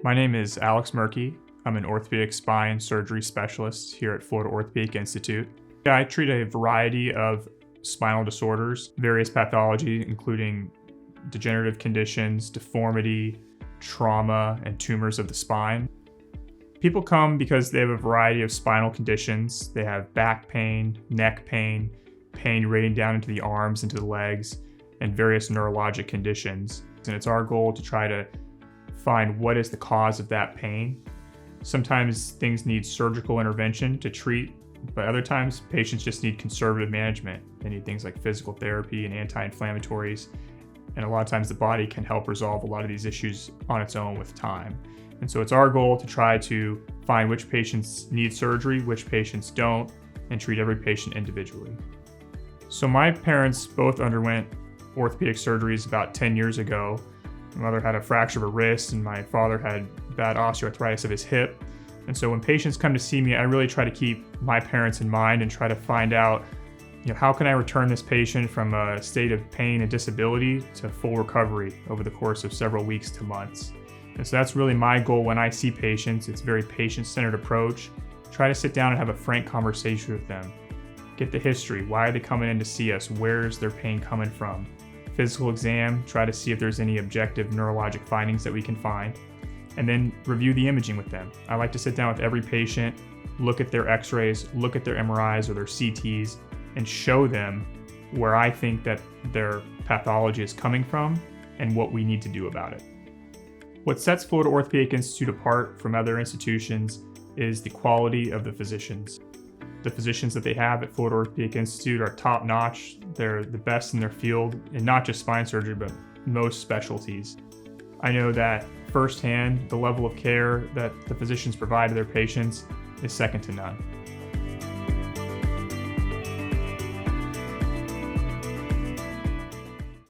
My name is Alex Mierke. I'm an orthopedic spine surgery specialist here at Florida Orthopaedic Institute. I treat a variety of spinal disorders, various pathology, including degenerative conditions, deformity, trauma, and tumors of the spine. People come because they have a variety of spinal conditions. They have back pain, neck pain, pain radiating down into the arms, into the legs, and various neurologic conditions. And it's our goal to try to find what is the cause of that pain. Sometimes things need surgical intervention to treat, but other times patients just need conservative management. They need things like physical therapy and anti-inflammatories. And a lot of times the body can help resolve a lot of these issues on its own with time. And so it's our goal to try to find which patients need surgery, which patients don't, and treat every patient individually. So my parents both underwent orthopedic surgeries about 10 years ago. My mother had a fracture of her wrist and my father had bad osteoarthritis of his hip. And so when patients come to see me, I really try to keep my parents in mind and try to find out, how can I return this patient from a state of pain and disability to full recovery over the course of several weeks to months. And so that's really my goal when I see patients. It's a very patient-centered approach. Try to sit down and have a frank conversation with them. Get the history. Why are they coming in to see us? Where is their pain coming from? Physical exam, try to see if there's any objective neurologic findings that we can find. And then review the imaging with them. I like to sit down with every patient, look at their x-rays, look at their MRIs or their CTs, and show them where I think that their pathology is coming from and what we need to do about it. What sets Florida Orthopaedic Institute apart from other institutions is the quality of the physicians. The physicians that they have at Florida Orthopaedic Institute are top-notch. They're the best in their field, and not just spine surgery, but most specialties. I know that firsthand, the level of care that the physicians provide to their patients is second to none.